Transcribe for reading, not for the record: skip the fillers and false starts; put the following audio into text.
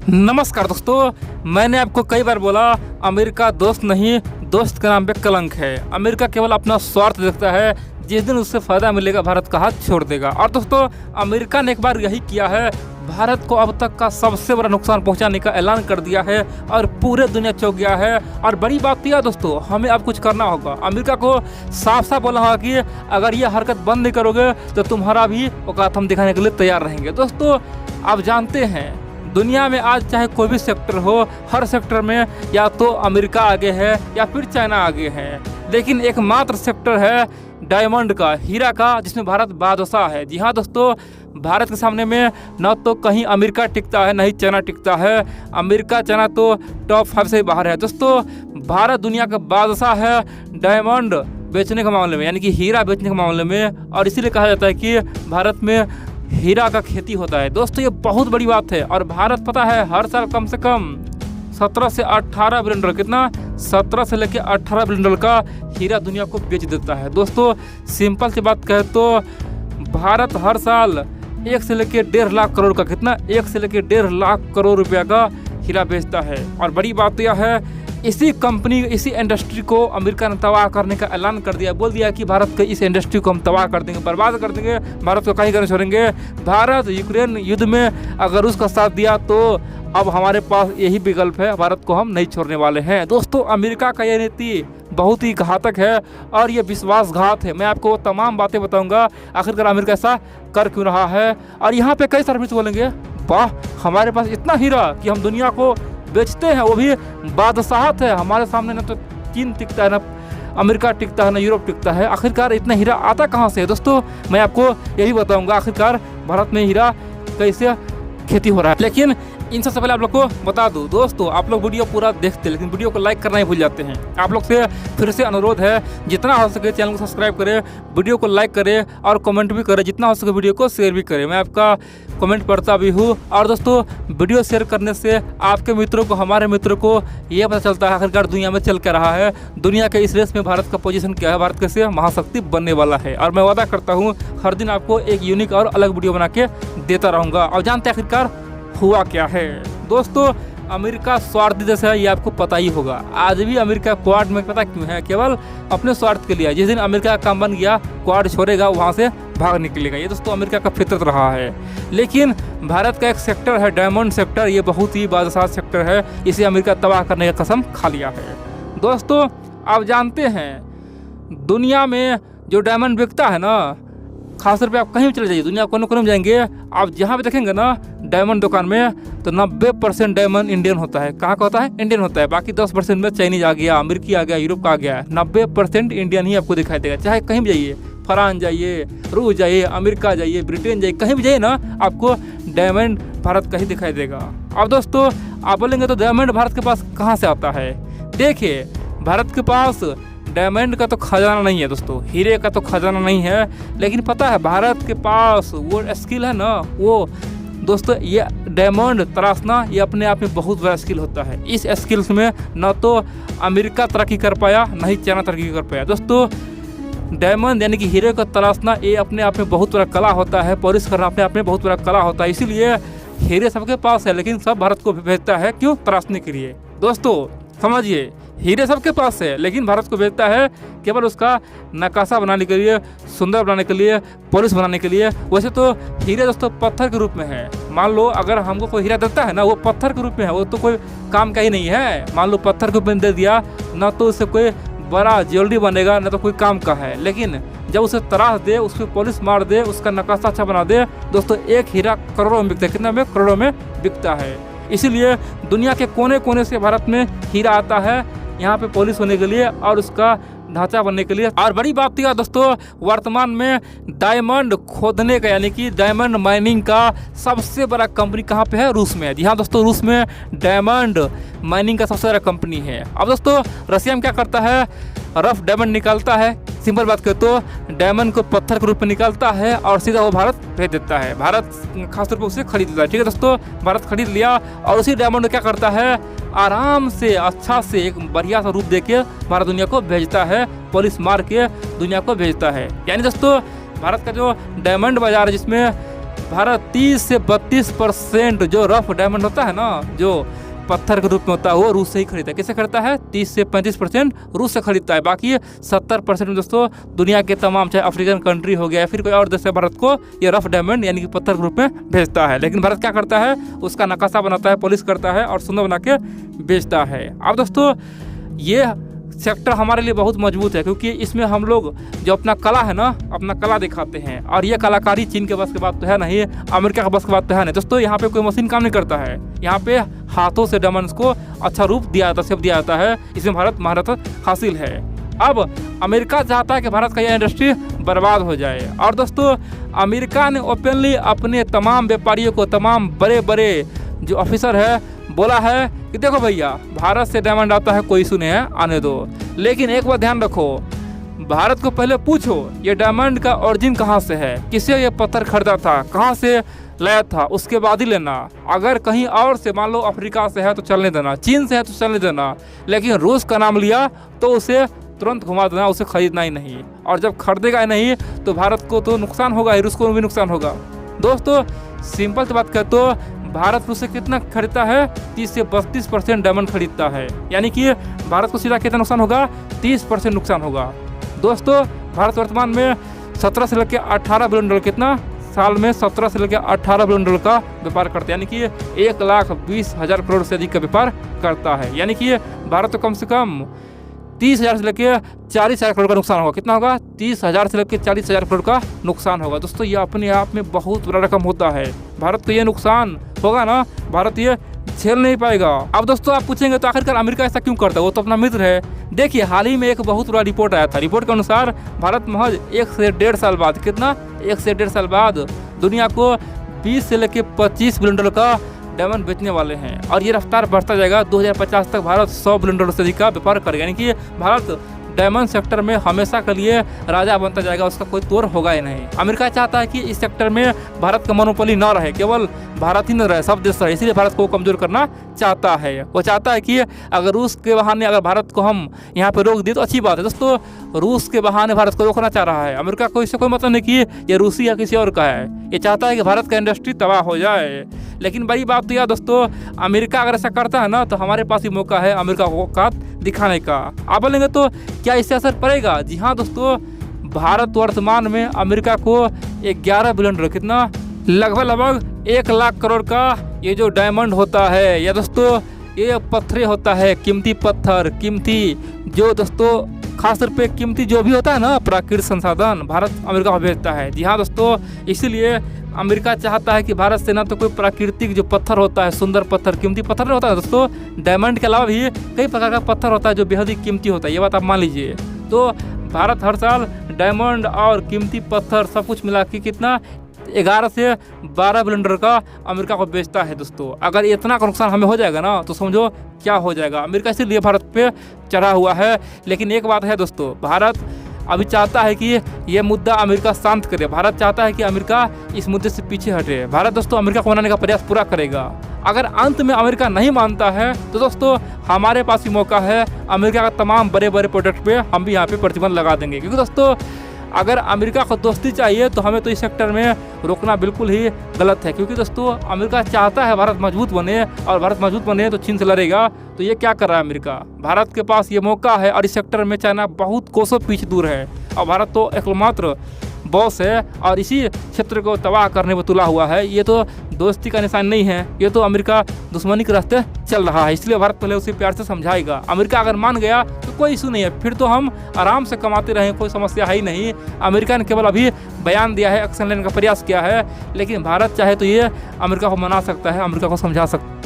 नमस्कार दोस्तों, मैंने आपको कई बार बोला अमेरिका दोस्त नहीं, दोस्त के नाम पे कलंक है। अमेरिका केवल अपना स्वार्थ देखता है, जिस दिन उससे फ़ायदा मिलेगा भारत का हाथ छोड़ देगा। और दोस्तों, अमेरिका ने एक बार यही किया है, भारत को अब तक का सबसे बड़ा नुकसान पहुंचाने का ऐलान कर दिया है और पूरे दुनिया चौंक गया है। और बड़ी बात यह दोस्तों, हमें अब कुछ करना होगा। अमेरिका को साफ साफ बोला होगा कि अगर ये हरकत बंद नहीं करोगे तो तुम्हारा भी औकात हम दिखाने के लिए तैयार रहेंगे। दोस्तों, आप जानते हैं दुनिया में आज चाहे कोई भी सेक्टर हो, हर सेक्टर में या तो अमेरिका आगे है या फिर चाइना आगे है, लेकिन एकमात्र सेक्टर है डायमंड का, हीरा का, जिसमें भारत बादशाह है। जी हाँ दोस्तों, भारत के सामने में न तो कहीं अमेरिका टिकता है, न ही चाइना टिकता है। अमेरिका चाइना तो टॉप 5 से बाहर है। दोस्तों, भारत दुनिया का बादशाह है डायमंड बेचने के मामले में, यानी कि हीरा बेचने के मामले में। और इसीलिए कहा जाता है कि भारत में हीरा का खेती होता है। दोस्तों, ये बहुत बड़ी बात है। और भारत पता है हर साल कम से कम 17 से 18 बिलियन डॉलर, कितना 17 से लेकर 18 बिलियन डॉलर का हीरा दुनिया को बेच देता है। दोस्तों, सिंपल सी बात कहे तो भारत हर साल 1 से लेकर 1.5 लाख करोड़ का, कितना 1 से लेकर 1.5 लाख करोड़ रुपया का हीरा बेचता है। और बड़ी बात यह है, इसी कंपनी, इसी इंडस्ट्री को अमेरिका ने तबाह करने का ऐलान कर दिया, बोल दिया कि भारत के इस इंडस्ट्री को हम तबाह कर देंगे, बर्बाद कर देंगे, भारत को कहीं करने छोड़ेंगे। भारत यूक्रेन युद्ध में अगर उसका साथ दिया तो अब हमारे पास यही विकल्प है, भारत को हम नहीं छोड़ने वाले हैं। दोस्तों, अमेरिका का यह नीति बहुत ही घातक है और ये विश्वासघात है। मैं आपको तमाम बातें बताऊंगा आखिरकार अमेरिका ऐसा कर क्यों रहा है। और यहाँ पे कई सारे मित्र बोलेंगे, वाह हमारे पास इतना हीरा कि हम दुनिया को बेचते हैं, वो भी बादशाहत है। हमारे सामने ना तो चीन टिकता है, ना अमेरिका टिकता है, ना यूरोप टिकता है। आखिरकार इतना हीरा आता कहाँ से है? दोस्तों, मैं आपको यही बताऊंगा आखिरकार भारत में हीरा कैसे खेती हो रहा है। लेकिन इन सबसे पहले आप लोग को बता दूं दोस्तों, आप लोग वीडियो पूरा देखते लेकिन वीडियो को लाइक करना ही भूल जाते हैं। आप लोग से फिर से अनुरोध है, जितना हो सके चैनल को सब्सक्राइब करें, वीडियो को लाइक करें और कमेंट भी करें, जितना हो सके वीडियो को शेयर भी करें। मैं आपका कमेंट पढ़ता भी हूँ। और दोस्तों, वीडियो शेयर करने से आपके मित्रों को, हमारे मित्रों को ये पता चलता है आखिरकार दुनिया में चल क्या रहा है, दुनिया के इस रेस में भारत का पोजीशन क्या है, भारत कैसे महाशक्ति बनने वाला है। और मैं वादा करता हूँ हर दिन आपको एक यूनिक और अलग वीडियो बना के देता रहूँगा। और जानते हैं आखिरकार हुआ क्या है? दोस्तों, अमेरिका स्वार्थी जैसा है, ये आपको पता ही होगा। आज भी अमेरिका क्वाड में पता क्यों है? केवल अपने स्वार्थ के लिए। जिस दिन अमेरिका का काम बन गया, क्वाड छोड़ेगा, वहाँ से भाग निकलेगा। ये दोस्तों अमेरिका का फितरत रहा है। लेकिन भारत का एक सेक्टर है डायमंड सेक्टर, ये बहुत ही बादशाह सेक्टर है, इसे अमेरिका तबाह करने का कसम खा लिया है। दोस्तों, आप जानते हैं दुनिया में जो डायमंड बिकता है ना, खासतौर पे आप कहीं भी चले जाइए, दुनिया कोने कोने में जाएंगे, आप जहाँ भी देखेंगे ना डायमंड दुकान में, तो 90% डायमंड इंडियन होता है। कहाँ का होता है? इंडियन होता है। बाकी 10% में चाइनीज आ गया, अमेरिकी आ गया, यूरोप का आ गया। 90% इंडियन ही आपको दिखाई देगा। चाहे कहीं भी जाइए, फ्रांस जाइए, रूस जाइए, अमेरिका जाइए, ब्रिटेन जाइए, कहीं भी जाइए ना, आपको डायमंड भारत का ही दिखाई देगा। अब दोस्तों, आप बोलेंगे तो डायमंड भारत के पास कहाँ से आता है? देखिए, भारत के पास डायमंड का तो खजाना नहीं है दोस्तों, हीरे का तो खजाना नहीं है, लेकिन पता है भारत के पास वो स्किल है ना, वो दोस्तों ये डायमंड तराशना, ये अपने आप में बहुत बड़ा स्किल होता है। इस स्किल्स में न तो अमेरिका तरक्की कर पाया, न ही चाइना तरक्की कर पाया। दोस्तों, डायमंड यानी कि हीरे को तराशना, ये अपने आप में बहुत बड़ा कला होता है, पॉलिश करना अपने आप में बहुत बड़ा कला होता है। इसीलिए हीरे सबके पास है, लेकिन सब भारत को भेजता है, क्यों? तराशने के लिए। दोस्तों समझिए, हीरे सबके पास है, लेकिन भारत को भेजता है केवल उसका नक्काशा बनाने के लिए, सुंदर बनाने के लिए, पॉलिश बनाने के लिए। वैसे तो हीरे दोस्तों पत्थर के रूप में है। मान लो अगर हमको कोई हीरा देता है ना, वो पत्थर के रूप में है, वो तो कोई काम का ही नहीं है। मान लो पत्थर के रूप में दे दिया, ना तो उससे कोई बड़ा ज्वेलरी बनेगा, ना तो कोई काम का है। लेकिन जब उसे तराश दे, उस पर पॉलिश मार दे, उसका नक्काशा अच्छा बना दे, दोस्तों एक हीरा करोड़ों में बिकता है। कितना में? करोड़ों में बिकता है। इसीलिए दुनिया के कोने कोने से भारत में हीरा आता है, यहाँ पे पॉलिश होने के लिए और उसका ढांचा बनने के लिए। और बड़ी बात यह दोस्तों, वर्तमान में डायमंड खोदने का, यानी कि डायमंड माइनिंग का सबसे बड़ा कंपनी कहाँ पे है? रूस में है। जी हाँ दोस्तों, रूस में डायमंड माइनिंग का सबसे बड़ा कंपनी है। अब दोस्तों, रसिया में क्या करता है? रफ डायमंड निकालता है। सिंपल बात करें तो डायमंड को पत्थर के रूप में निकालता है और सीधा वो भारत भेज देता है। भारत खासतौर पर उसे खरीद लेता है। ठीक है दोस्तों, भारत खरीद लिया और उसी डायमंड को क्या करता है? आराम से, अच्छा से, एक बढ़िया सा रूप देके भारत दुनिया को भेजता है, पॉलिश मार के दुनिया को भेजता है। यानी दोस्तों, भारत का जो डायमंड बाजार है, जिसमें भारत 30 से 32% जो रफ डायमंड होता है ना, जो पत्थर के रूप में होता है, वो रूस से ही खरीदता है। किसे खरीदता है? 30 से 35% रूस से खरीदता है। बाकी 70% में दोस्तों दुनिया के तमाम, चाहे अफ्रीकन कंट्री हो गया या फिर कोई और देश है, भारत को ये रफ डायमंड यानी कि पत्थर के रूप में भेजता है। लेकिन भारत क्या करता है? उसका नक्शा बनाता है, पॉलिश करता है और सुंदर बना के बेचता है। अब दोस्तों ये सेक्टर हमारे लिए बहुत मजबूत है, क्योंकि इसमें हम लोग जो अपना कला है ना, अपना कला दिखाते हैं। और ये कलाकारी चीन के बस की बात तो है नहीं, अमेरिका के बस की बात तो है नहीं दोस्तों। यहाँ पे कोई मशीन काम नहीं करता है, यहाँ पे हाथों से डायमंड्स को अच्छा रूप दिया जाता है, शेप दिया जाता है। इसमें भारत महारत हासिल है। अब अमेरिका चाहता है कि भारत का यह इंडस्ट्री बर्बाद हो जाए। और दोस्तों अमेरिका ने ओपनली अपने तमाम व्यापारियों को, तमाम बड़े बड़े जो ऑफिसर है, बोला है कि देखो भैया, भारत से डायमंड आता है, कोई इशू नहीं है, आने दो। लेकिन एक बात ध्यान रखो, भारत को पहले पूछो ये डायमंड का ओरिजिन कहाँ से है, किसे ये पत्थर खरीदा था, कहाँ से लाया था, उसके बाद ही लेना। अगर कहीं और से, मान लो अफ्रीका से है तो चलने देना, चीन से है तो चलने देना, लेकिन रूस का नाम लिया तो उसे तुरंत घुमा देना, उसे खरीदना ही नहीं। और जब खरीदेगा ही नहीं तो भारत को तो नुकसान होगा ही, रूस को भी नुकसान होगा। दोस्तों सिंपल सी बात करें तो भारत रूस से कितना खरीदता है? 30 से 32% डायमंड खरीदता है, यानी कि भारत को सीधा कितना नुकसान होगा? 30% नुकसान होगा। दोस्तों भारत वर्तमान में 17 से लेकर 18 बिलियन डॉलर, कितना साल में 17 से लेकर 18 बिलियन डॉलर का व्यापार करता है, यानी कि 1,20,000 करोड़ से अधिक का व्यापार करता है। यानी कि भारत को कम से कम 30,000 से लेकर 40,000 करोड़ का नुकसान होगा। कितना होगा? 30,000 से लेकर 40,000 करोड़ का नुकसान होगा। दोस्तों ये अपने आप में बहुत बड़ा रकम होता है। भारत को ये नुकसान होगा ना, भारत ये झेल नहीं पाएगा। अब दोस्तों आप पूछेंगे तो आखिरकार अमेरिका ऐसा क्यों करता है, वो तो अपना मित्र है। देखिए हाल ही में एक बहुत बड़ा रिपोर्ट आया था। रिपोर्ट के अनुसार भारत महज 1 से 1.5 साल बाद, कितना 1 से 1.5 साल बाद दुनिया को 20 से लेकर 25 बिलियन डॉलर का डायमंड बेचने वाले हैं। और ये रफ्तार बढ़ता जाएगा। 2050 तक भारत 100 बिलियन डॉलर से अधिक का व्यापार करेगा, यानी कि भारत डायमंड सेक्टर में हमेशा के लिए राजा बनता जाएगा, उसका कोई तोड़ होगा ही नहीं। अमेरिका चाहता है कि इस सेक्टर में भारत का मोनोपोली ना रहे, केवल भारत ही न रहे, सब देश रहे। इसीलिए भारत को कमजोर करना चाहता है। वो चाहता है कि अगर रूस के बहाने अगर भारत को हम यहाँ पे रोक दिए तो अच्छी बात है। दोस्तों रूस के बहाने भारत को रोकना चाह रहा है। अमेरिका को इससे कोई मतलब नहीं कि ये रूसी या किसी और का है, ये चाहता है कि भारत का इंडस्ट्री तबाह हो जाए। लेकिन बड़ी बात तो यह दोस्तों, अमेरिका अगर ऐसा करता है ना तो हमारे पास ही मौका है अमेरिका को औकात दिखाने का। आप बोलेंगे तो क्या इससे असर पड़ेगा? जी हाँ दोस्तों, भारत वर्तमान में अमेरिका को 11 बिलियन डॉलर, कितना लगभग 1 लाख करोड़ का ये जो डायमंड होता है, या दोस्तों ये पत्थर होता है, कीमती पत्थर, कीमती जो दोस्तों खास तौर पे कीमती जो भी होता है ना प्राकृतिक संसाधन, भारत अमेरिका को भेजता है। जी हाँ दोस्तों, इसीलिए अमेरिका चाहता है कि भारत से ना तो कोई प्राकृतिक जो पत्थर होता है, सुंदर पत्थर, कीमती पत्थर नहीं होता है दोस्तों, डायमंड के अलावा भी कई प्रकार का पत्थर होता है जो बेहद ही कीमती होता है, ये बात आप मान लीजिए। तो भारत हर साल डायमंड और कीमती पत्थर सब कुछ मिला के कितना 11 से 12 बिलियन डॉलर का अमेरिका को बेचता है। दोस्तों अगर इतना का नुकसान हमें हो जाएगा ना तो समझो क्या हो जाएगा। अमेरिका इसीलिए भारत पे चढ़ा हुआ है। लेकिन एक बात है दोस्तों, भारत अभी चाहता है कि ये मुद्दा अमेरिका शांत करे। भारत चाहता है कि अमेरिका इस मुद्दे से पीछे हटे। भारत दोस्तों अमेरिका को मनाने का प्रयास पूरा करेगा। अगर अंत में अमेरिका नहीं मानता है तो दोस्तों हमारे पास भी मौका है, अमेरिका का तमाम बड़े बड़े प्रोडक्ट पे हम भी यहाँ पे प्रतिबंध लगा देंगे। क्योंकि दोस्तों अगर अमेरिका को दोस्ती चाहिए तो हमें तो इस सेक्टर में रोकना बिल्कुल ही गलत है। क्योंकि दोस्तों अमेरिका चाहता है भारत मजबूत बने, और भारत मजबूत बने तो चीन से लड़ेगा। तो ये क्या कर रहा है अमेरिका? भारत के पास ये मौका है और इस सेक्टर में चाइना बहुत कोसों पीछे दूर है, और भारत तो एकमात्र बॉस है और इसी क्षेत्र को तबाह करने पर तुला हुआ है। ये तो दोस्ती का निशान नहीं है, ये तो अमेरिका दुश्मनी के रास्ते चल रहा है। इसलिए भारत पहले उसे प्यार से समझाएगा। अमेरिका अगर मान गया तो कोई इशू नहीं है, फिर तो हम आराम से कमाते रहें, कोई समस्या है ही नहीं। अमेरिका ने केवल अभी बयान दिया है, एक्शन लेने का प्रयास किया है, लेकिन भारत चाहे तो ये अमेरिका को मना सकता है, अमेरिका को समझा सकता है।